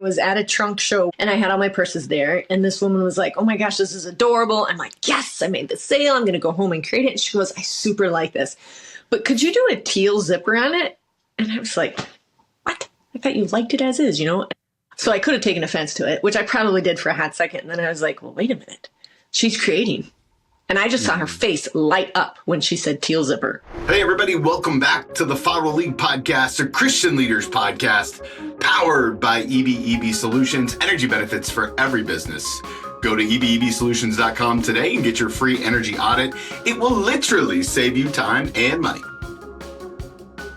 Was at a trunk show and I had all my purses there. And this woman was like, oh my gosh, this is adorable. I'm like, yes, I made the sale. I'm going to go home and create it. And she goes, I super like this, but could you do a teal zipper on it? And I was like, what? I thought you liked it as is, you know? So I could have taken offense to it, which I probably did for a hot second. And then I was like, well, wait a minute. She's creating. And I just saw her face light up when she said teal zipper. Hey, everybody. Welcome back to the Follow Lead Podcast, a Christian leaders podcast powered by EBEB Solutions, energy benefits for every business. Go to ebebsolutions.com today and get your free energy audit. It will literally save you time and money.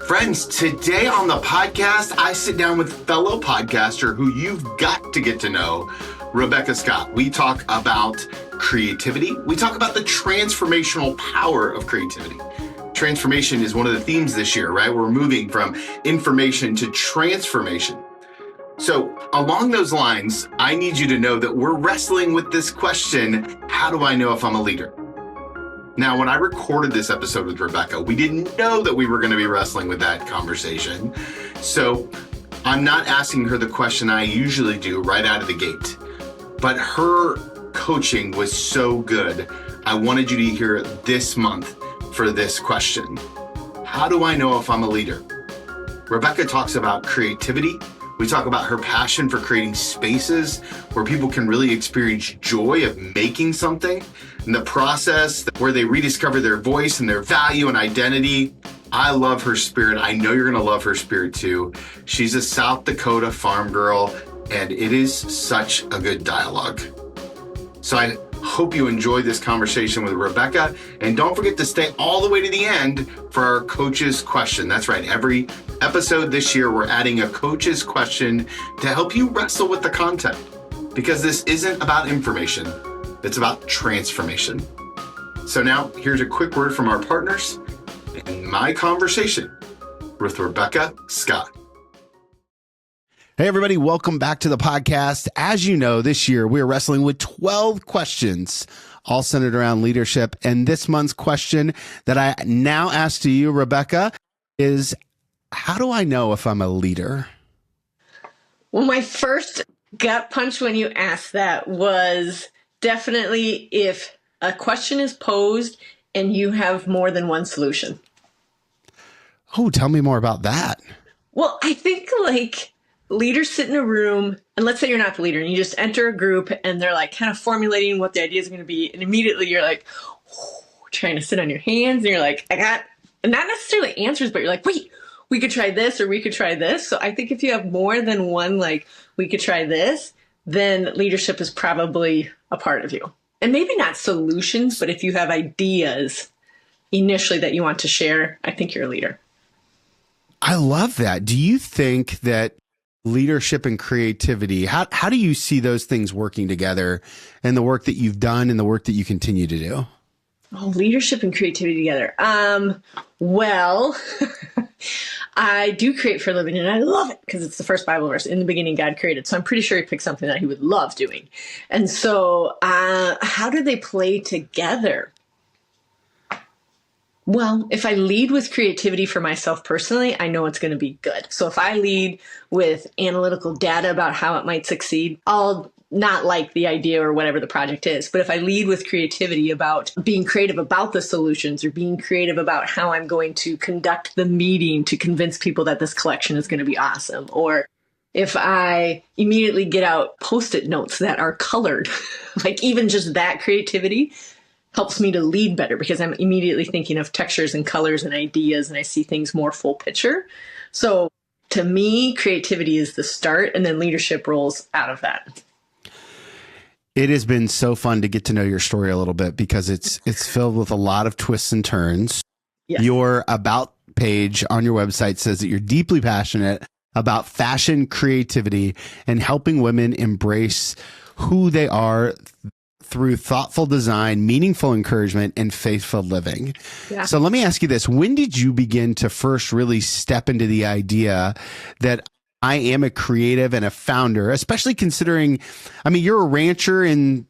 Friends, today on the podcast, I sit down with fellow podcaster who you've got to get to know, Rebekah Scott. We talk about creativity. We talk about the transformational power of creativity. Transformation is one of the themes this year, right? We're moving from information to transformation. So along those lines, I need you to know that we're wrestling with this question, how do I know if I'm a leader? Now, when I recorded this episode with Rebekah, we didn't know that we were going to be wrestling with that conversation. So I'm not asking her the question I usually do right out of the gate. But her coaching was so good. I wanted you to hear it this month for this question. How do I know if I'm a leader? Rebekah talks about creativity. We talk about her passion for creating spaces where people can really experience joy of making something, and the process where they rediscover their voice and their value and identity. I love her spirit. I know you're going to love her spirit too. She's a South Dakota farm girl, and it is such a good dialogue. So I hope you enjoyed this conversation with Rebekah, and don't forget to stay all the way to the end for our coach's question. That's right. Every episode this year, we're adding a coach's question to help you wrestle with the content, because this isn't about information. It's about transformation. So now here's a quick word from our partners in my conversation with Rebekah Scott. Hey, everybody. Welcome back to the podcast. As you know, this year we're wrestling with 12 questions, all centered around leadership. And this month's question that I now ask to you, Rebekah, is how do I know if I'm a leader? Well, my first gut punch when you asked that was definitely if a question is posed and you have more than one solution. Oh, tell me more about that. Well, I think leaders sit in a room, and let's say you're not the leader and you just enter a group and they're like kind of formulating what the idea is going to be. And immediately you're like, trying to sit on your hands, and you're like, I got not necessarily answers, but you're like, wait, we could try this or we could try this. So I think if you have more than one, like we could try this, then leadership is probably a part of you. And maybe not solutions, but if you have ideas initially that you want to share, I think you're a leader. I love that. Do you think that leadership and creativity, how do you see those things working together in the work that you've done and the work that you continue to do? Oh, leadership and creativity together. Well, I do create for a living, and I love it because it's the first Bible verse. In the beginning, God created. So I'm pretty sure he picked something that he would love doing. And so how do they play together? Well, if I lead with creativity for myself personally, I know it's going to be good. So if I lead with analytical data about how it might succeed, I'll not like the idea or whatever the project is. But if I lead with creativity about being creative about the solutions or being creative about how I'm going to conduct the meeting to convince people that this collection is going to be awesome, or if I immediately get out Post-it notes that are colored, like even just that creativity helps me to lead better because I'm immediately thinking of textures and colors and ideas, and I see things more full picture. So to me, creativity is the start, and then leadership rolls out of that. It has been so fun to get to know your story a little bit because it's filled with a lot of twists and turns. Yes. Your about page on your website says that you're deeply passionate about fashion, creativity, and helping women embrace who they are through thoughtful design, meaningful encouragement, and faithful living. Yeah. So let me ask you this. When did you begin to first really step into the idea that I am a creative and a founder, especially considering, I mean, you're a rancher in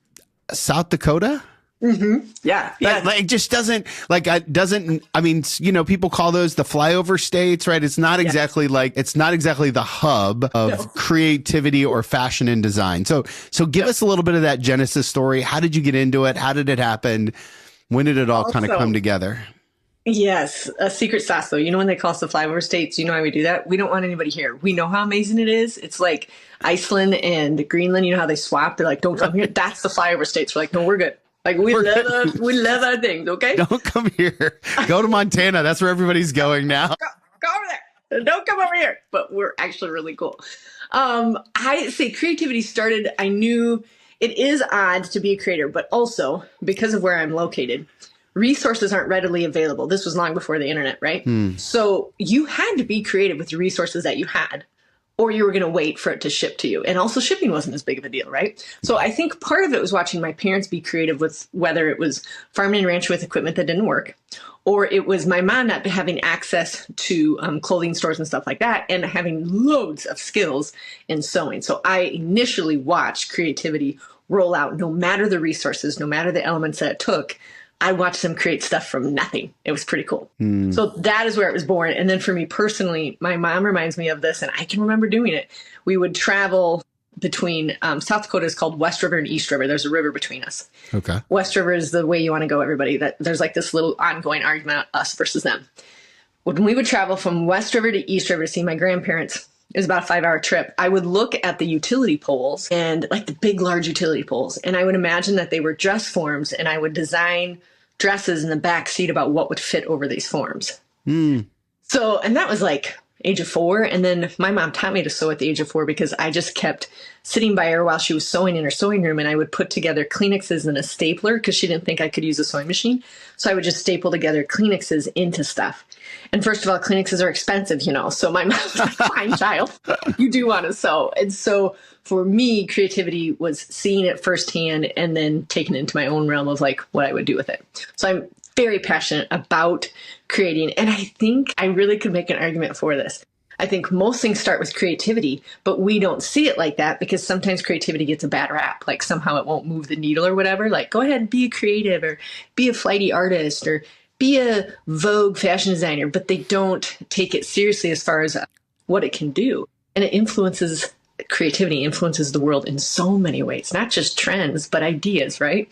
South Dakota? Mm-hmm. Yeah. Yeah. Like, it just doesn't, I mean, people call those the flyover states, right? It's not exactly it's not exactly the hub of creativity or fashion and design. So give us a little bit of that Genesis story. How did you get into it? How did it happen? When did it all kind of come together? Yes. A secret sauce, though. You know, when they call us the flyover states, you know how we do that? We don't want anybody here. We know how amazing it is. It's like Iceland and Greenland. You know how they swap? They're like, don't come here. That's the flyover states. We're like, no, we're good. Like, we love our things, okay? Don't come here. Go to Montana. That's where everybody's going now. Go over there. Don't come over here. But we're actually really cool. I say creativity started, I knew it is odd to be a creator, but also because of where I'm located, resources aren't readily available. This was long before the internet, right? So you had to be creative with the resources that you had, or you were going to wait for it to ship to you. And also shipping wasn't as big of a deal, right? So I think part of it was watching my parents be creative with whether it was farming and ranch with equipment that didn't work, or it was my mom not having access to clothing stores and stuff like that, and having loads of skills in sewing. So I initially watched creativity roll out, no matter the resources, no matter the elements that it took. I watched them create stuff from nothing. It was pretty cool. So that is where it was born. And then for me personally, my mom reminds me of this, and I can remember doing it. We would travel between South Dakota is called West River and East River. There's a river between us. Okay. West River is the way you want to go, everybody. That there's like this little ongoing argument, us versus them. When we would travel from West River to East River to see my grandparents, it was about a 5-hour trip. I would look at the utility poles and like the big, large utility poles, and I would imagine that they were dress forms, and I would design dresses in the back seat about what would fit over these forms. So, and that was like age of 4. And then my mom taught me to sew at the age of 4 because I just kept sitting by her while she was sewing in her sewing room, and I would put together Kleenexes and a stapler because she didn't think I could use a sewing machine. So I would just staple together Kleenexes into stuff. And first of all, Kleenexes are expensive, so my mom's like, fine, child, you do want to sew. And so for me, creativity was seeing it firsthand and then taking it into my own realm of like what I would do with it. So I'm very passionate about creating. And I think I really could make an argument for this. I think most things start with creativity, but we don't see it like that because sometimes creativity gets a bad rap. Like somehow it won't move the needle or whatever. Like go ahead and be a creative or be a flighty artist or be a Vogue fashion designer, but they don't take it seriously as far as what it can do. And it influences creativity, influences the world in so many ways, not just trends, but ideas, right?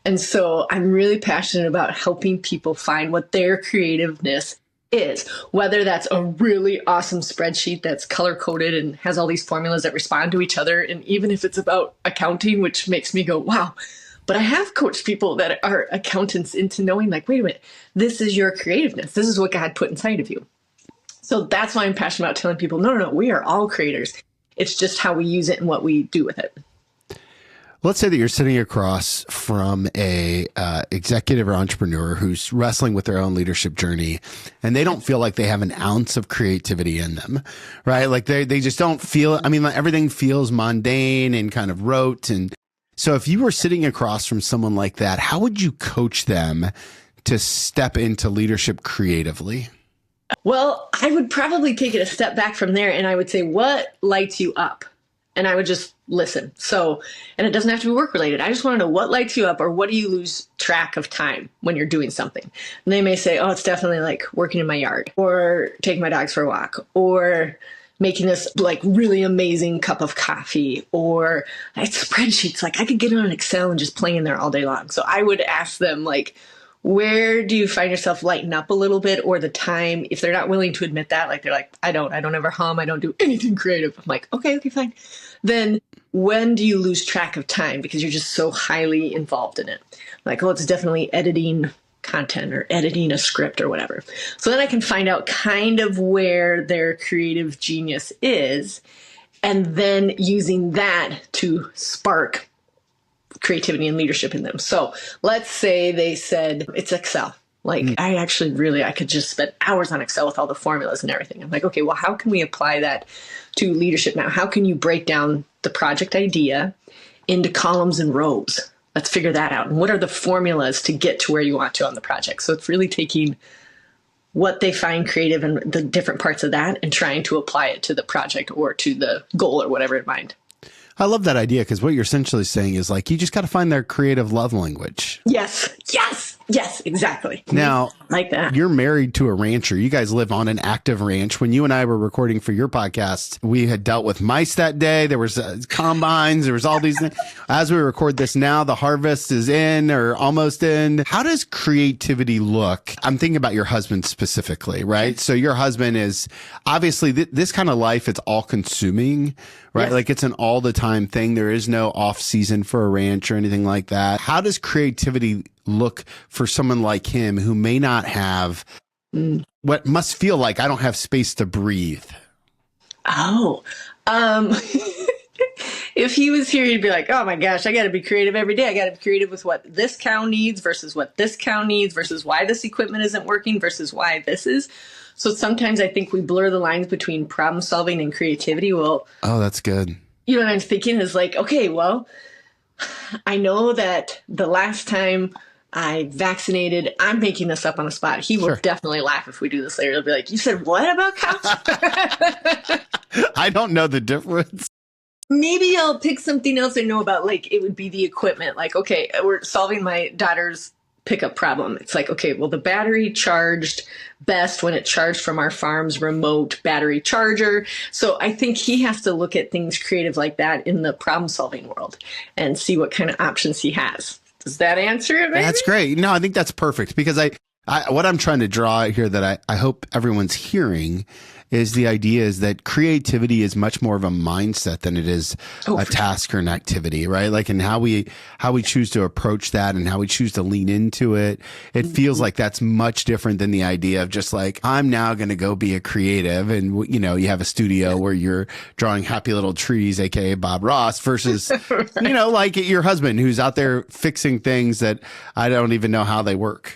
And so I'm really passionate about helping people find what their creativeness is, whether that's a really awesome spreadsheet that's color coded and has all these formulas that respond to each other. And even if it's about accounting, which makes me go, wow. But I have coached people that are accountants into knowing like, wait a minute, this is your creativeness. This is what God put inside of you. So that's why I'm passionate about telling people, no, we are all creators. It's just how we use it and what we do with it. Let's say that you're sitting across from a executive or entrepreneur who's wrestling with their own leadership journey, and they don't feel like they have an ounce of creativity in them, right? Like they just don't feel, I mean, like everything feels mundane and kind of rote. And so if you were sitting across from someone like that, how would you coach them to step into leadership creatively? Well, I would probably take it a step back from there, and I would say, what lights you up? And I would just listen. So, and it doesn't have to be work related. I just want to know what lights you up, or what do you lose track of time when you're doing something? And they may say, oh, it's definitely like working in my yard, or taking my dogs for a walk, or making this like really amazing cup of coffee, or it's spreadsheets. Like I could get on Excel and just play in there all day long. So I would ask them like, where do you find yourself lighting up a little bit, or the time, if they're not willing to admit that, like they're like, I don't ever hum, I don't do anything creative. I'm like, okay, fine. Then when do you lose track of time because you're just so highly involved in it? Like, oh, it's definitely editing content or editing a script or whatever. So then I can find out kind of where their creative genius is, and then using that to spark creativity and leadership in them. So let's say they said it's Excel. Like I could just spend hours on Excel with all the formulas and everything. I'm like, okay, well, how can we apply that to leadership now? How can you break down the project idea into columns and rows? Let's figure that out. And what are the formulas to get to where you want to on the project? So it's really taking what they find creative and the different parts of that and trying to apply it to the project or to the goal or whatever in mind. I love that idea because what you're essentially saying is like, you just got to find their creative love language. Yes. Yes. Yes, exactly. Now, like that. You're married to a rancher. You guys live on an active ranch. When you and I were recording for your podcast, we had dealt with mice that day. There was combines. There was all these things. As we record this now, the harvest is in or almost in. How does creativity look? I'm thinking about your husband specifically, right? So your husband is obviously this kind of life. It's all consuming, right? Yes. Like it's an all the time thing. There is no off season for a ranch or anything like that. How does creativity look for someone like him who may not have what must feel like I don't have space to breathe? Oh, if he was here, he'd be like, oh my gosh, I got to be creative every day. I got to be creative with what this cow needs versus what this cow needs versus why this equipment isn't working versus why this is. So sometimes I think we blur the lines between problem solving and creativity. Well, oh, that's good. You know what I'm thinking is like, okay, well, I know that the last time I vaccinated, I'm making this up on the spot. He will definitely laugh if we do this later. He'll be like, you said what about cows? I don't know the difference. Maybe I'll pick something else I know about. Like it would be the equipment. Like, okay, we're solving my daughter's pickup problem. It's like, okay, well, the battery charged best when it charged from our farm's remote battery charger. So I think he has to look at things creative like that in the problem solving world and see what kind of options he has. Does that answer it? Maybe? That's great. No, I think that's perfect because I what I'm trying to draw here that I hope everyone's hearing is the idea is that creativity is much more of a mindset than it is a task or an activity, right? Like, and how we choose to approach that and how we choose to lean into it. It feels like that's much different than the idea of just like, I'm now going to go be a creative. And, you know, you have a studio where you're drawing happy little trees, AKA Bob Ross versus, you know, like your husband who's out there fixing things that I don't even know how they work.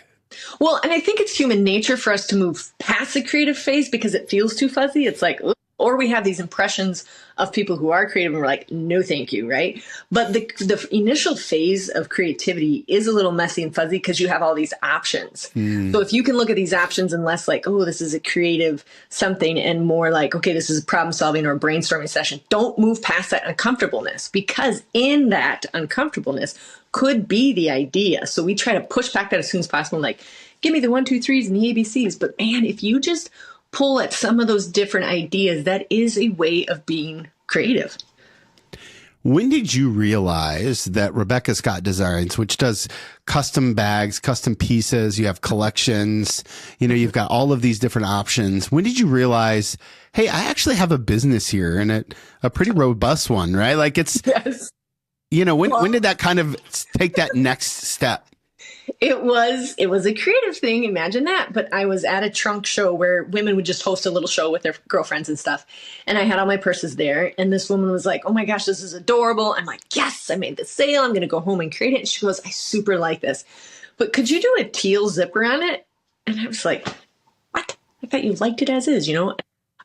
Well, and I think it's human nature for us to move past the creative phase because it feels too fuzzy. It's like, or we have these impressions of people who are creative and we're like, no, thank you, right? But the initial phase of creativity is a little messy and fuzzy because you have all these options. So if you can look at these options and less like, oh, this is a creative something and more like, okay, this is a problem solving or a brainstorming session, don't move past that uncomfortableness because in that uncomfortableness could be the idea. So we try to push back that as soon as possible. Like, give me the 1, 2, 3s and the ABCs. But man, if you just pull at some of those different ideas, that is a way of being creative. When did you realize that Rebekah Scott Designs, which does custom bags, custom pieces, you have collections, you know, you've got all of these different options. When did you realize, hey, I actually have a business here and a pretty robust one, right? Like it's, you know, when did that kind of take that next step? It was a creative thing. Imagine that. But I was at a trunk show where women would just host a little show with their girlfriends and stuff. And I had all my purses there. And this woman was like, oh my gosh, this is adorable. I'm like, yes, I made the sale. I'm going to go home and create it. And she goes, I super like this. But could you do a teal zipper on it? And I was like, what? I thought you liked it as is, you know?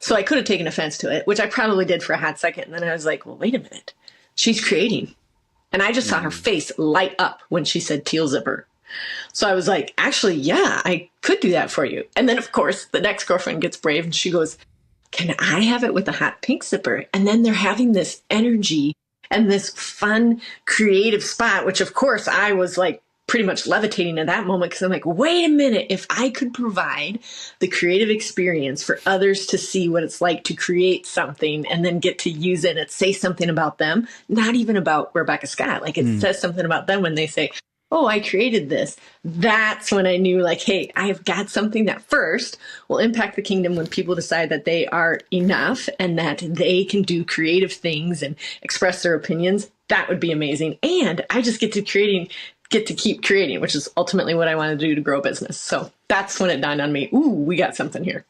So I could have taken offense to it, which I probably did for a hot second. And then I was like, well, wait a minute. She's creating. And I just saw her face light up when she said teal zipper. So I was like, actually, yeah, I could do that for you. And then, of course, the next girlfriend gets brave and she goes, can I have it with a hot pink zipper? And then they're having this energy and this fun, creative spot, which, of course, I was like pretty much levitating at that moment because I'm like, wait a minute, if I could provide the creative experience for others to see what it's like to create something and then get to use it and say something about them, not even about Rebekah Scott, like it says something about them when they say, oh, I created this. That's when I knew like, hey, I have got something that first will impact the kingdom when people decide that they are enough and that they can do creative things and express their opinions. That would be amazing. And I just get to keep creating, which is ultimately what I want to do to grow a business. So that's when it dawned on me, ooh, we got something here.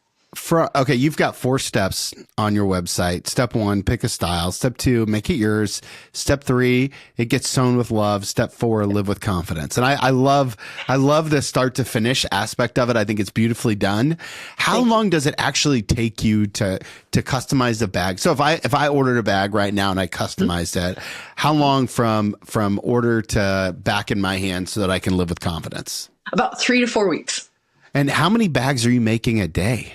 Okay, you've got 4 steps on your website. Step 1, pick a style. Step 2, make it yours. Step 3, it gets sewn with love. Step 4, live with confidence. And I love the start to finish aspect of it. I think it's beautifully done. How long does it actually take you to customize the bag? So if I ordered a bag right now and I customized it, how long from order to back in my hand so that I can live with confidence? About 3 to 4 weeks. And how many bags are you making a day?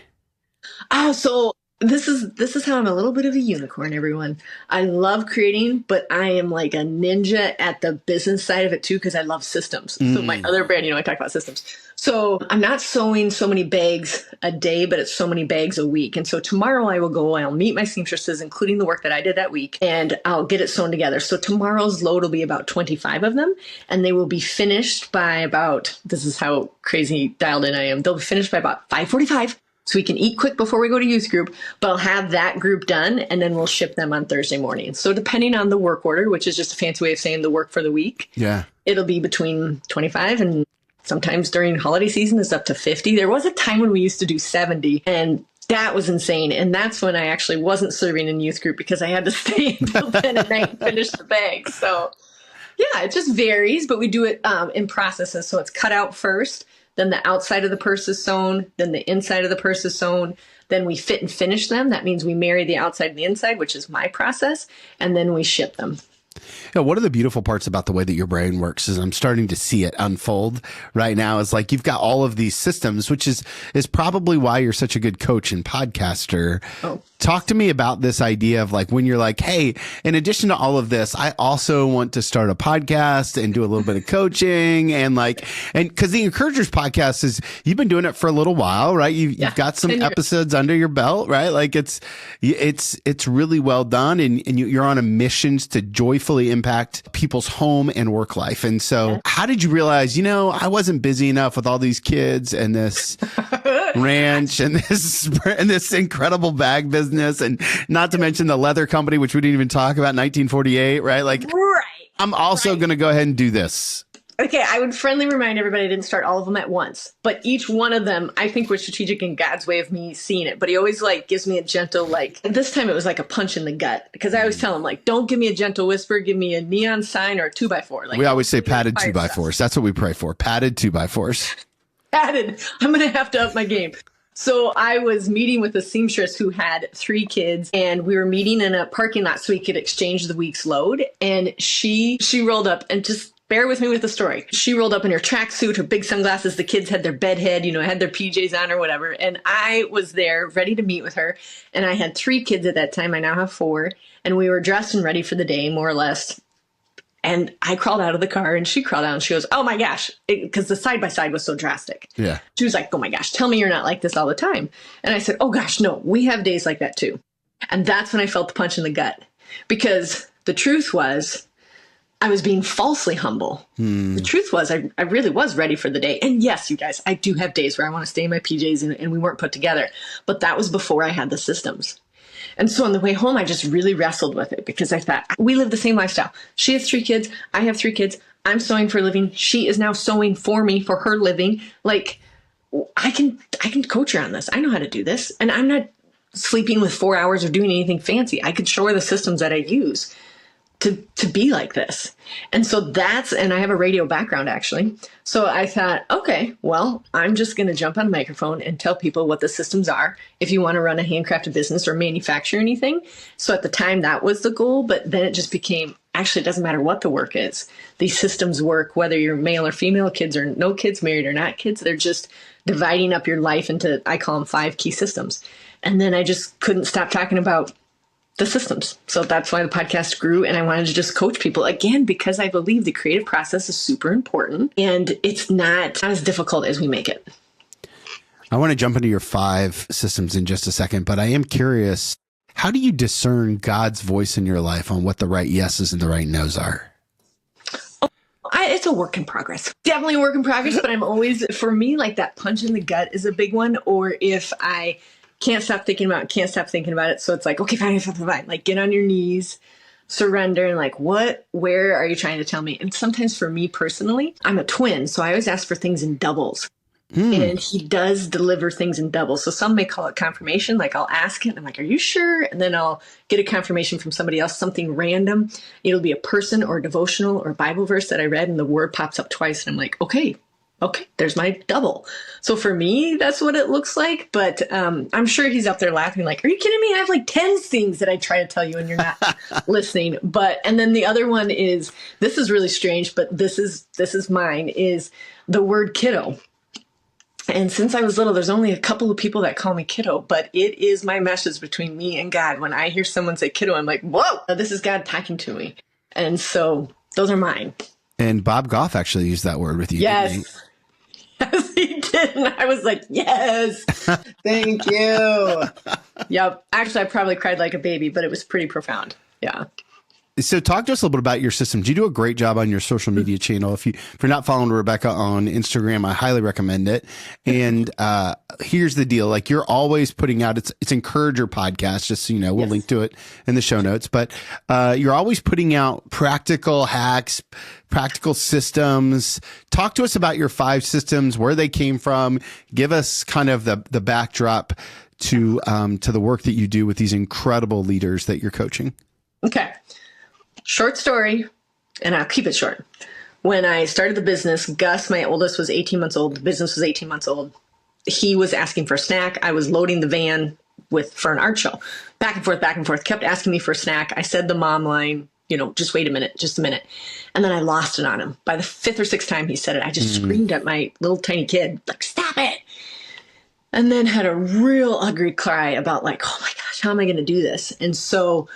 Oh, so This is how I'm a little bit of a unicorn, everyone. I love creating, but I am like a ninja at the business side of it too, because I love systems. So my other brand, I talk about systems. So I'm not sewing so many bags a day, but it's so many bags a week. And so tomorrow I'll meet my seamstresses, including the work that I did that week, and I'll get it sewn together. So tomorrow's load will be about 25 of them, and they will be finished by about, this is how crazy dialed in I am, they'll be finished by about 5:45. So we can eat quick before we go to youth group, but I'll have that group done and then we'll ship them on Thursday morning. So depending on the work order, which is just a fancy way of saying the work for the week, it'll be between 25 and sometimes during holiday season it's up to 50. There was a time when we used to do 70 and that was insane. And that's when I actually wasn't serving in youth group because I had to stay until 10 at night and finish the bag. So yeah, it just varies, but we do it in processes. So it's cut out first. Then the outside of the purse is sewn. Then the inside of the purse is sewn. Then we fit and finish them. That means we marry the outside and the inside, which is my process. And then we ship them. Yeah, one of the beautiful parts about the way that your brain works is I'm starting to see it unfold right now. Is like you've got all of these systems, which is probably why you're such a good coach and podcaster. Oh. Talk to me about this idea of like when you're like, hey, in addition to all of this, I also want to start a podcast and do a little bit of coaching and because the Encouragers podcast is, you've been doing it for a little while, right? You've got some episodes under your belt, right? Like it's really well done and you're on a mission to joyfully impact people's home and work life. And so how did you realize, I wasn't busy enough with all these kids and this ranch and this incredible bag business, and not to mention the leather company, which we didn't even talk about, 1948, right? I'm also going to go ahead and do this. Okay, I would friendly remind everybody I didn't start all of them at once, but each one of them, I think, was strategic in God's way of me seeing it. But he always gives me a gentle, this time it was like a punch in the gut, because I always tell him, don't give me a gentle whisper, give me a neon sign or a 2x4. We always say padded 2x4s. That's what we pray for. Padded 2x4s. Padded. I'm going to have to up my game. So I was meeting with a seamstress who had 3 kids, and we were meeting in a parking lot so we could exchange the week's load. And she rolled up, and just bear with me with the story. She rolled up in her tracksuit, her big sunglasses. The kids had their bed head, had their PJs on or whatever. And I was there ready to meet with her. And I had 3 kids at that time. I now have 4. And we were dressed and ready for the day, more or less. And I crawled out of the car and she crawled out and she goes, oh my gosh, because the side-by-side was so drastic. Yeah. She was like, oh my gosh, tell me you're not like this all the time. And I said, oh gosh, no, we have days like that too. And that's when I felt the punch in the gut, because the truth was I was being falsely humble. The truth was I really was ready for the day. And yes, you guys, I do have days where I want to stay in my PJs and we weren't put together. But that was before I had the systems. And so on the way home, I just really wrestled with it because I thought, we live the same lifestyle. She has 3 kids. I have 3 kids. I'm sewing for a living. She is now sewing for me for her living. I can coach her on this. I know how to do this. And I'm not sleeping with 4 hours or doing anything fancy. I could show her the systems that I use to be like this. And so and I have a radio background actually. So I thought, okay, well, I'm just going to jump on a microphone and tell people what the systems are if you want to run a handcrafted business or manufacture anything. So at the time that was the goal, but then it just became, actually, it doesn't matter what the work is. These systems work, whether you're male or female, kids or no kids, married or not kids, they're just dividing up your life into, I call them 5 key systems. And then I just couldn't stop talking about the systems. So that's why the podcast grew. And I wanted to just coach people again, because I believe the creative process is super important and it's not as difficult as we make it. I want to jump into your 5 systems in just a second, but I am curious, how do you discern God's voice in your life on what the right yeses and the right nos are? It's a work in progress. Definitely a work in progress, but I'm always, for me, that punch in the gut is a big one. Or if I can't stop thinking about it. So it's okay, fine. Get on your knees, surrender, and where are you trying to tell me? And sometimes for me personally, I'm a twin. So I always ask for things in doubles. And he does deliver things in doubles. So some may call it confirmation. I'll ask it and I'm like, are you sure? And then I'll get a confirmation from somebody else, something random. It'll be a person or a devotional or a Bible verse that I read and the word pops up twice. And I'm like, okay, there's my double. So for me, that's what it looks like. But I'm sure he's up there laughing are you kidding me? I have 10 things that I try to tell you and you're not listening. And then the other one is, this is really strange, but this is mine, is the word kiddo. And since I was little, there's only a couple of people that call me kiddo, but it is my message between me and God. When I hear someone say kiddo, I'm like, whoa, this is God talking to me. And so those are mine. And Bob Goff actually used that word with you. Yes. Yes, he did. And I was like, yes, thank you. Yep. Actually, I probably cried like a baby, but it was pretty profound. Yeah. So talk to us a little bit about your systems. You do a great job on your social media channel. If you're not following Rebekah on Instagram, I highly recommend it. And here's the deal. Like, you're always putting out, it's Encourager podcast, just so you know, we'll link to it in the show notes, but you're always putting out practical hacks, practical systems. Talk to us about your 5 systems, where they came from. Give us kind of the backdrop to the work that you do with these incredible leaders that you're coaching. Okay. Short story, and I'll keep it short. When I started the business, Gus, my oldest, was 18 months old. The business was 18 months old. He was asking for a snack. I was loading the van for an art show. Back and forth, kept asking me for a snack. I said the mom line, just wait a minute, just a minute. And then I lost it on him. By the 5th or 6th time he said it, I just screamed at my little tiny kid, like, stop it. And then had a real ugly cry about like, oh my gosh, how am I going to do this? And so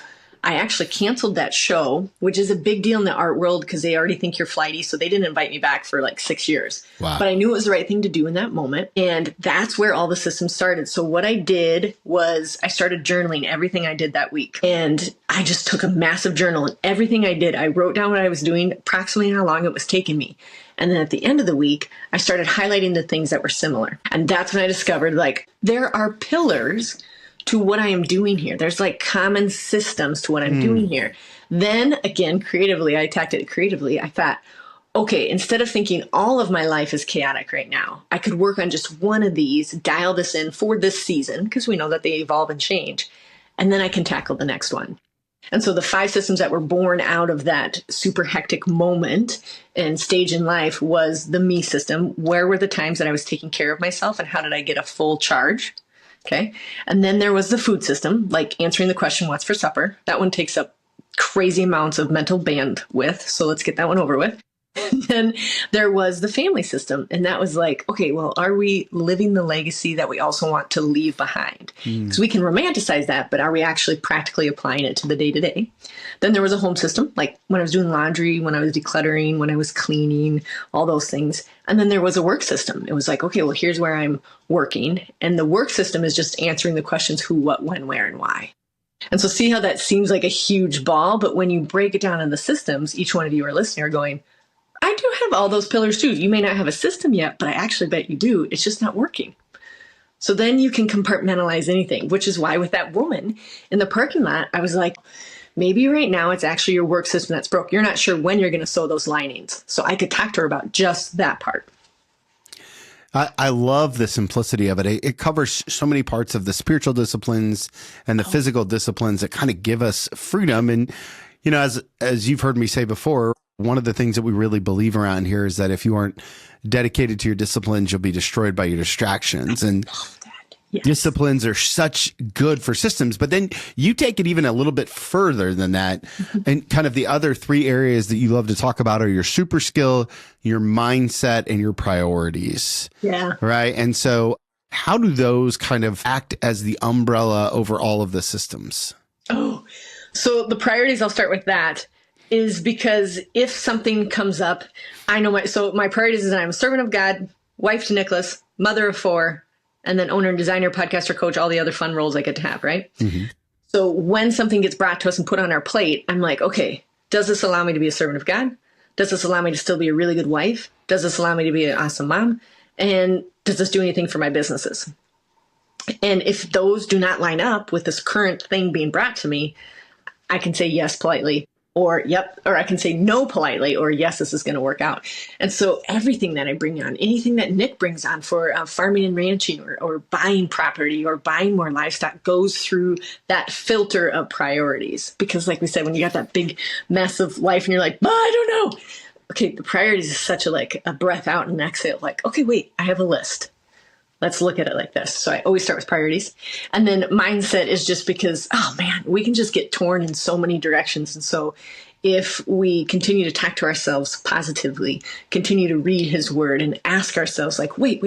I actually canceled that show, which is a big deal in the art world because they already think you're flighty. So they didn't invite me back for like 6 years. Wow. But I knew it was the right thing to do in that moment. And that's where all the systems started. So what I did was I started journaling everything I did that week. And I just took a massive journal, and everything I did, I wrote down what I was doing, approximately how long it was taking me. And then at the end of the week, I started highlighting the things that were similar. And that's when I discovered, like, there are pillars to what I am doing here. There's like common systems to what I'm doing here. Then again, creatively, I attacked it creatively. I thought, okay, instead of thinking all of my life is chaotic right now, I could work on just one of these, dial this in for this season, because we know that they evolve and change. And then I can tackle the next one. And so the 5 systems that were born out of that super hectic moment and stage in life was the me system. Where were the times that I was taking care of myself, and how did I get a full charge? Okay. And then there was the food system, like answering the question, what's for supper? That one takes up crazy amounts of mental bandwidth. So let's get that one over with. And then there was the family system. And that was like, okay, well, are we living the legacy that we also want to leave behind? Because we can romanticize that, but are we actually practically applying it to the day to day? Then there was a home system, like when I was doing laundry, when I was decluttering, when I was cleaning, all those things. And then there was a work system. It was like, okay, well, here's where I'm working. And the work system is just answering the questions who, what, when, where, and why. And so see how that seems like a huge ball, but when you break it down in the systems, each one of you are listening are going, I do have all those pillars too. You may not have a system yet, but I actually bet you do. It's just not working. So then you can compartmentalize anything, which is why with that woman in the parking lot, I was like, maybe right now it's actually your work system that's broke. You're not sure when you're going to sew those linings. So I could talk to her about just that part. I love the simplicity of it. It covers so many parts of the spiritual disciplines and the physical disciplines that kind of give us freedom. And, as you've heard me say before, one of the things that we really believe around here is that if you aren't dedicated to your disciplines, you'll be destroyed by your distractions. And disciplines are such good for systems, but then you take it even a little bit further than that. And kind of the other 3 areas that you love to talk about are your super skill, your mindset, and your priorities. Yeah. Right. And so how do those kind of act as the umbrella over all of the systems? Oh, so the priorities, I'll start with that. Is because if something comes up, I know my priorities is that I'm a servant of God, wife to Nicholas, mother of 4, and then owner and designer, podcaster, coach, all the other fun roles I get to have, right? So when something gets brought to us and put on our plate, I'm like, okay, does this allow me to be a servant of God? Does this allow me to still be a really good wife? Does this allow me to be an awesome mom? And does this do anything for my businesses? And if those do not line up with this current thing being brought to me, I can say yes politely. Or, yep, or I can say no politely, or yes, this is going to work out. And so everything that I bring on, anything that Nick brings on for farming and ranching or buying property or buying more livestock goes through that filter of priorities. Because like we said, when you got that big mess of life and you're like, I don't know. Okay, the priorities is such a breath out and exhale. Like, okay, wait, I have a list. Let's look at it like this. So I always start with priorities. And then mindset is just because, oh man, we can just get torn in so many directions. And so if we continue to talk to ourselves positively, continue to read his word and ask ourselves like, wait.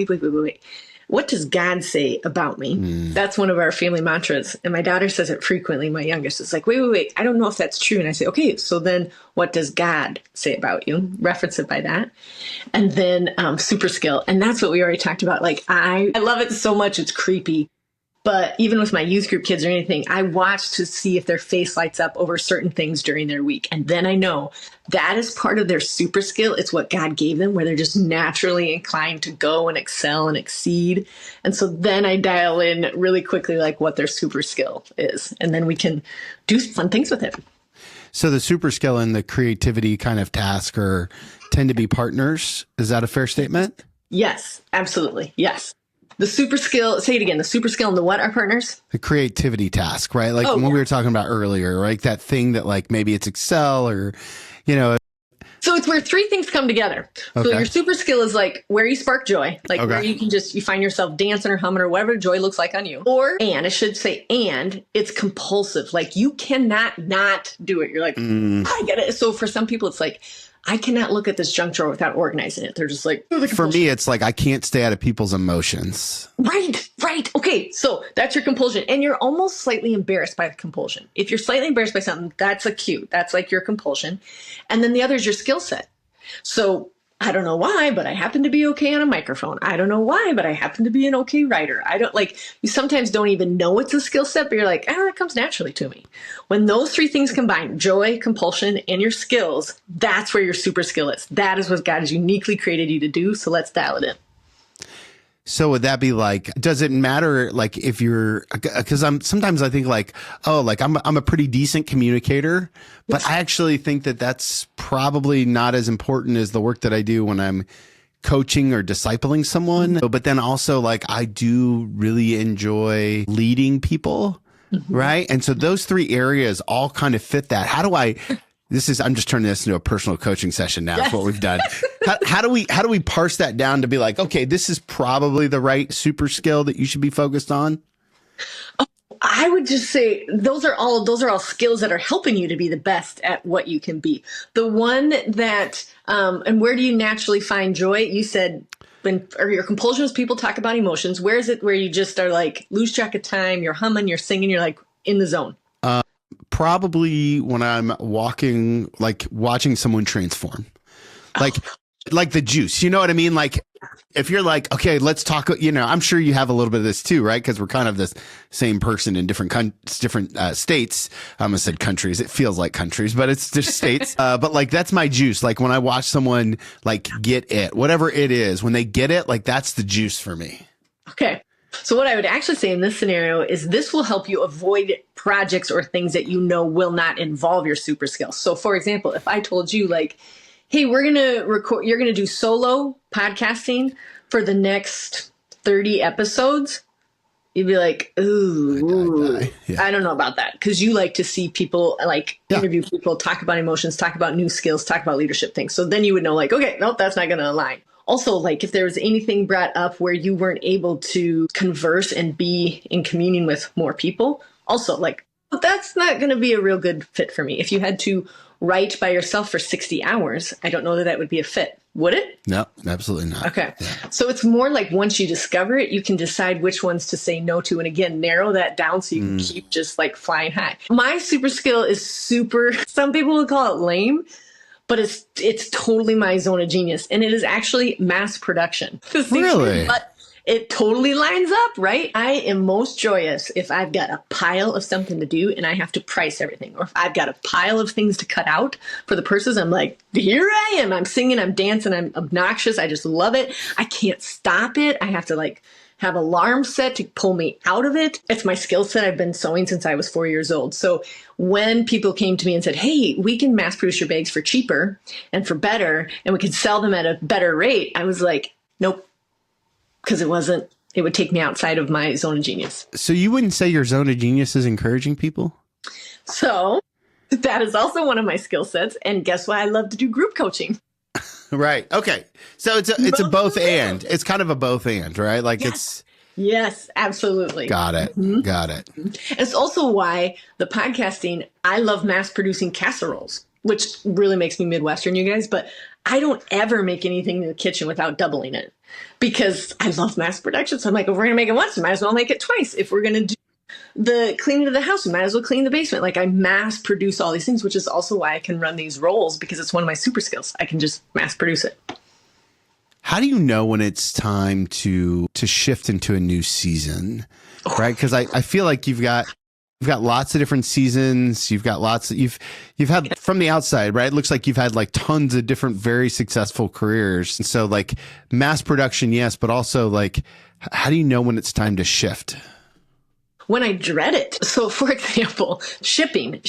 What does God say about me? That's one of our family mantras. And my daughter says it frequently. My youngest is like, wait. I don't know if that's true. And I say, okay, so then what does God say about you? Reference it by that. And then super skill. And that's what we already talked about. Like, I love it so much. It's creepy. But even with my youth group kids or anything, I watch to see if their face lights up over certain things during their week. And then I know that is part of their super skill. It's what God gave them, where they're just naturally inclined to go and excel and exceed. And so then I dial in really quickly, like what their super skill is. And then we can do fun things with it. So the super skill and the creativity kind of task tend to be partners. Is that a fair statement? Yes, absolutely. Yes. The super skill, say it again, the super skill and the what are partners? The creativity task, right? Like we were talking about earlier, right? That thing that like maybe it's Excel or, So it's where three things come together. Okay. So your super skill is like where you spark joy, like where you can you find yourself dancing or humming or whatever joy looks like on you. And I should say, and it's compulsive. Like you cannot not do it. You're like, I get it. So for some people, it's like, I cannot look at this junk drawer without organizing it. They're just like, for me, it's like, I can't stay out of people's emotions. Right. Okay. So that's your compulsion. And you're almost slightly embarrassed by the compulsion. If you're slightly embarrassed by something, that's a cue. That's like your compulsion. And then the other is your skill set. So I don't know why, but I happen to be okay on a microphone. I don't know why, but I happen to be an okay writer. You sometimes don't even know it's a skill set, but you're like, it comes naturally to me. When those three things combine, joy, compulsion, and your skills, that's where your super skill is. That is what God has uniquely created you to do. So let's dial it in. So would that be like, does it matter like if you're, because sometimes I think like, I'm a pretty decent communicator, but I actually think that that's probably not as important as the work that I do when I'm coaching or discipling someone. But then also like I do really enjoy leading people, right? And so those three areas all kind of fit that. I'm just turning this into a personal coaching session now. That's what we've done. How do we parse that down to be like, okay, this is probably the right super skill that you should be focused on? I would just say those are all skills that are helping you to be the best at what you can be. The one that, and where do you naturally find joy? You said or your compulsion is people talk about emotions. Where is it where you just are like lose track of time, you're humming, you're singing, you're like in the zone? Probably when I'm walking, like watching someone transform, like the juice, you know what I mean? Like if you're like, okay, let's talk, I'm sure you have a little bit of this too, right? Cause we're kind of this same person in different states. I almost said countries. It feels like countries, but it's just states. But like, that's my juice. Like when I watch someone like get it, whatever it is, when they get it, like that's the juice for me. Okay. So what I would actually say in this scenario is this will help you avoid projects or things that you know will not involve your super skills. So for example, if I told you like, hey, we're going to record, you're going to do solo podcasting for the next 30 episodes, you'd be like, ooh, I don't know about that. Because you like to see people, interview people, talk about emotions, talk about new skills, talk about leadership things. So then you would know like, okay, nope, that's not going to align. Also, like if there was anything brought up where you weren't able to converse and be in communion with more people, also like, that's not going to be a real good fit for me. If you had to write by yourself for 60 hours, I don't know that would be a fit. Would it? No, absolutely not. Okay. Yeah. So it's more like once you discover it, you can decide which ones to say no to. And again, narrow that down so you can keep just like flying high. My super skill is some people would call it lame, but it's totally my zone of genius. And it is actually mass production. Really? But it totally lines up, right? I am most joyous if I've got a pile of something to do and I have to price everything. Or if I've got a pile of things to cut out for the purses, I'm like, here I am. I'm singing, I'm dancing, I'm obnoxious. I just love it. I can't stop it. I have to like have alarms set to pull me out of it. It's my skill set. I've been sewing since I was 4 years old. So when people came to me and said, hey, we can mass produce your bags for cheaper and for better, and we could sell them at a better rate, I was like, nope. Because it would take me outside of my zone of genius. So you wouldn't say your zone of genius is encouraging people? So that is also one of my skill sets. And guess what? I love to do group coaching. Right. Okay. So it's a both and. It's kind of a both and, right? Like Yes, absolutely. Got it. Mm-hmm. Got it. It's also why the podcasting, I love mass producing casseroles. which really makes me Midwestern, you guys, but I don't ever make anything in the kitchen without doubling it because I love mass production. So I'm like, if we're going to make it once, we might as well make it twice. If we're going to do the cleaning of the house, we might as well clean the basement. Like I mass produce all these things, which is also why I can run these roles because it's one of my super skills. I can just mass produce it. How do you know when it's time to shift into a new season? Right? Because I feel like you've got lots of different seasons. You've got you've had from the outside, right? It looks like you've had like tons of different, very successful careers. And so like mass production, yes, but also like, how do you know when it's time to shift? When I dread it. So for example, shipping,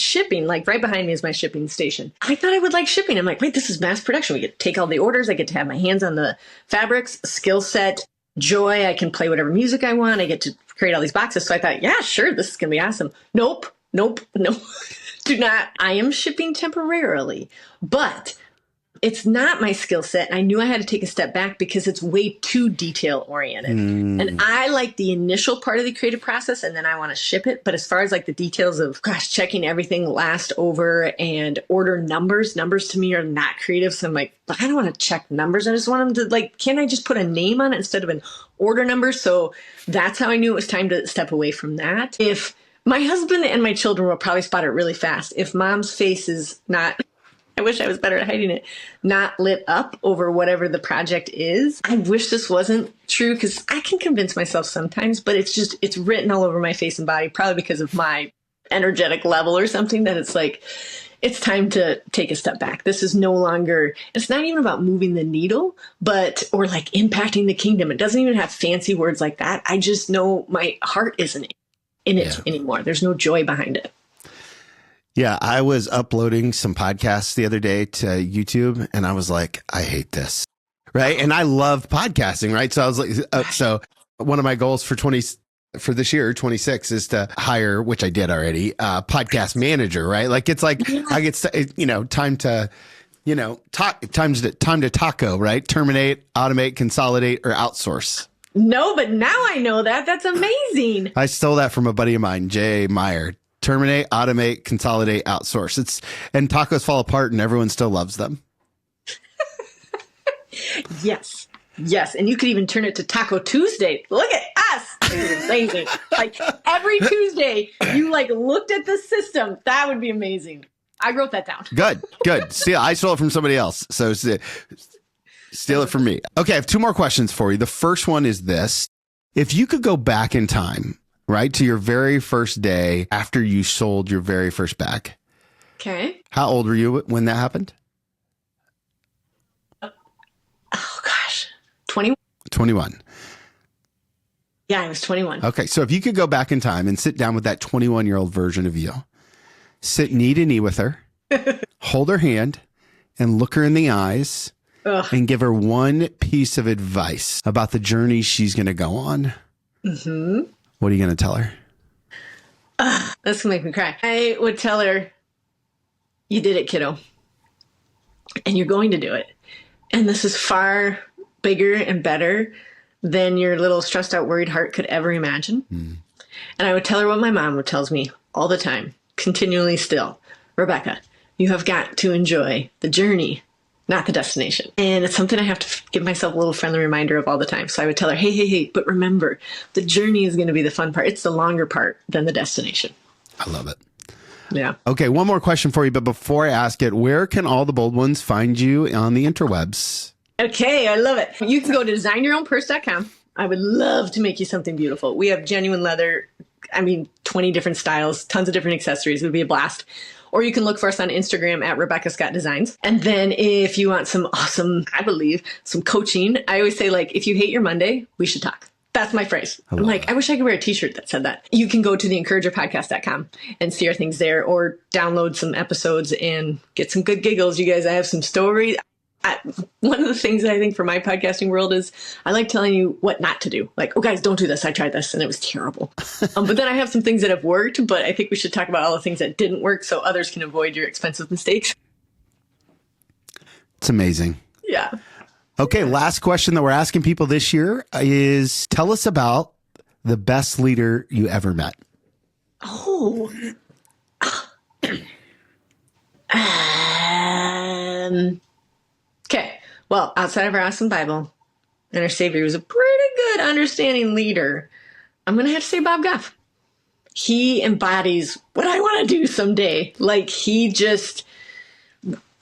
like right behind me is my shipping station. I thought I would like shipping. I'm like, wait, this is mass production. We get to take all the orders. I get to have my hands on the fabrics, skill set, joy. I can play whatever music I want. I get to create all these boxes. So I thought, yeah, sure, this is going to be awesome. Nope, no, do not. I am shipping temporarily, but it's not my skill set. I knew I had to take a step back because it's way too detail oriented. And I like the initial part of the creative process and then I want to ship it. But as far as like the details of, checking everything last over and order numbers to me are not creative. So I'm like, I don't want to check numbers. I just want them to like, can I just put a name on it instead of an order number? So that's how I knew it was time to step away from that. If my husband and my children will probably spot it really fast. If mom's face is not, I wish I was better at hiding it, not lit up over whatever the project is. I wish this wasn't true because I can convince myself sometimes, but it's written all over my face and body, probably because of my energetic level or something, that it's like, it's time to take a step back. This is no longer, it's not even about moving the needle, or like impacting the kingdom. It doesn't even have fancy words like that. I just know my heart isn't in it anymore. There's no joy behind it. Yeah, I was uploading some podcasts the other day to YouTube and I was like, I hate this. Right. And I love podcasting. Right. So I was like, so one of my goals for this year, 26, is to hire, which I did already, podcast manager. Right. Like it's like, I get, time to taco, right? Terminate, automate, consolidate, or outsource. No, but now I know that. That's amazing. I stole that from a buddy of mine, Jay Meyer. Terminate, automate, consolidate, outsource. And tacos fall apart and everyone still loves them. Yes. And you could even turn it to Taco Tuesday. Look at us. It's amazing. Like every Tuesday, you like looked at the system. That would be amazing. I wrote that down. Good. I stole it from somebody else. So steal it from me. Okay. I have two more questions for you. The first one is this. If you could go back in time, right, to your very first day after you sold your very first bag. Okay. How old were you when that happened? Oh, gosh. 21. 21. Yeah, I was 21. Okay. So if you could go back in time and sit down with that 21-year-old version of you, sit knee to knee with her, hold her hand and look her in the eyes and give her one piece of advice about the journey she's going to go on. Mm-hmm. What are you going to tell her? That's going to make me cry. I would tell her, you did it, kiddo. And you're going to do it. And this is far bigger and better than your little stressed out, worried heart could ever imagine. And I would tell her what my mom tells me all the time, continually still. Rebekah, you have got to enjoy the journey, not the destination. And it's something I have to give myself a little friendly reminder of all the time. So I would tell her, hey, but remember, the journey is going to be the fun part. It's the longer part than the destination. I love it. Yeah. Okay, one more question for you. But before I ask it, where can all the bold ones find you on the interwebs? Okay, I love it. You can go to designyourownpurse.com. I would love to make you something beautiful. We have genuine leather, 20 different styles, tons of different accessories. It would be a blast. Or you can look for us on Instagram at Rebekah Scott Designs. And then if you want some awesome, some coaching, I always say, like, if you hate your Monday, we should talk. That's my phrase. I'm like, I wish I could wear a t-shirt that said that. You can go to theencouragerpodcast.com and see our things there, or download some episodes and get some good giggles. You guys, I have some stories. One of the things that I think for my podcasting world is I like telling you what not to do. Like, oh guys, don't do this. I tried this and it was terrible. But then I have some things that have worked, but I think we should talk about all the things that didn't work so others can avoid your expensive mistakes. It's amazing. Yeah. Okay. Last question that we're asking people this year is, tell us about the best leader you ever met. Oh, Okay. Well, outside of our awesome Bible and our Savior was a pretty good understanding leader, I'm going to have to say Bob Goff. He embodies what I want to do someday. Like he just,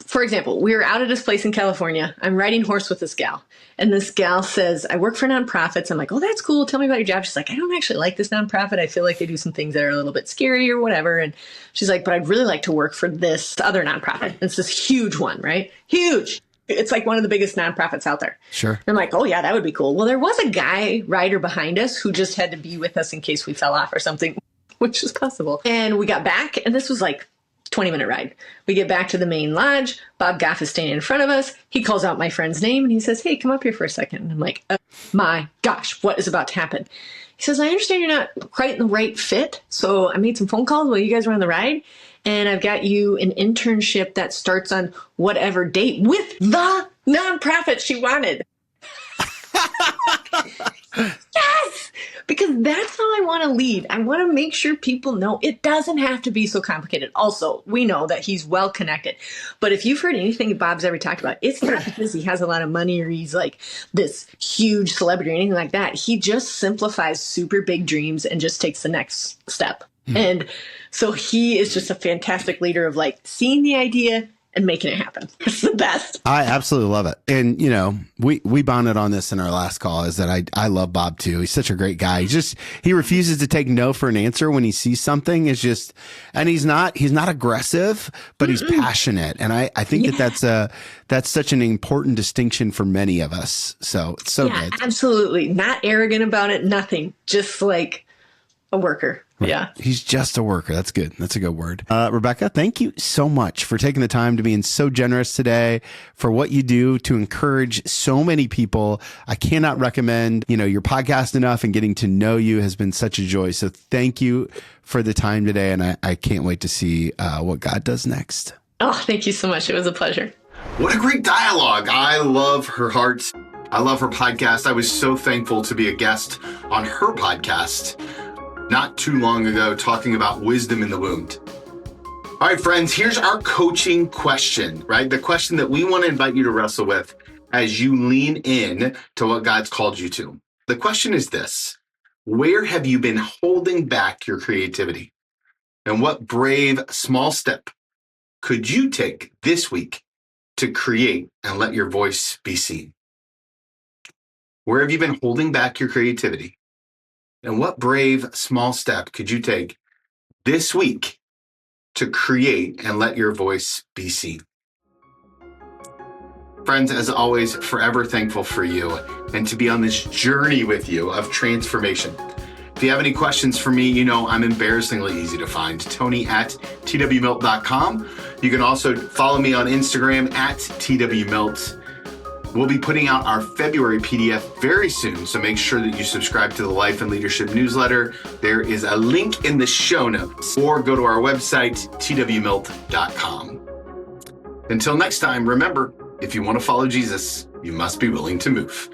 for example, we were out at this place in California. I'm riding horse with this gal. And this gal says, I work for nonprofits. I'm like, oh, that's cool. Tell me about your job. She's like, I don't actually like this nonprofit. I feel like they do some things that are a little bit scary or whatever. And she's like, but I'd really like to work for this other nonprofit. It's this huge one, right? Huge. It's like one of the biggest nonprofits out there. Sure. And I'm like, oh, yeah, that would be cool. Well, there was a guy rider behind us who just had to be with us in case we fell off or something, which is possible. And we got back, and this was like 20-minute ride. We get back to the main lodge. Bob Goff is standing in front of us. He calls out my friend's name and he says, hey, come up here for a second. And I'm like, oh my gosh, what is about to happen? He says, I understand you're not quite in the right fit. So I made some phone calls while you guys were on the ride. And I've got you an internship that starts on whatever date with the nonprofit she wanted. Yes! Because that's how I want to lead. I want to make sure people know it doesn't have to be so complicated. Also, we know that he's well connected. But if you've heard anything Bob's ever talked about, it's not because he has a lot of money or he's like this huge celebrity or anything like that. He just simplifies super big dreams and just takes the next step. Mm-hmm. And so he is just a fantastic leader of like seeing the idea and making it happen. It's the best. I absolutely love it. And, you know, we bonded on this in our last call is that I love Bob too. He's such a great guy. He refuses to take no for an answer when he sees something. It's just, and he's not aggressive, but he's passionate. And I think that's such an important distinction for many of us. So it's so good. Absolutely. Not arrogant about it. Nothing. Just like a worker. Right. Yeah. He's just a worker. That's good. That's a good word. Rebekah, thank you so much for taking the time to being so generous today, for what you do to encourage so many people. I cannot recommend, your podcast enough, and getting to know you has been such a joy. So thank you for the time today. And I can't wait to see what God does next. Oh, thank you so much. It was a pleasure. What a great dialogue. I love her heart. I love her podcast. I was so thankful to be a guest on her podcast not too long ago, talking about wisdom in the wound. All right, friends, here's our coaching question, right? The question that we want to invite you to wrestle with as you lean in to what God's called you to. The question is this: where have you been holding back your creativity? And what brave, small step could you take this week to create and let your voice be seen? Where have you been holding back your creativity? And what brave, small step could you take this week to create and let your voice be seen? Friends, as always, forever thankful for you and to be on this journey with you of transformation. If you have any questions for me, I'm embarrassingly easy to find. Tony@twmilt.com. You can also follow me on Instagram @twmilt. We'll be putting out our February PDF very soon, so make sure that you subscribe to the Life and Leadership newsletter. There is a link in the show notes, or go to our website, twmilt.com. Until next time, remember, if you want to follow Jesus, you must be willing to move.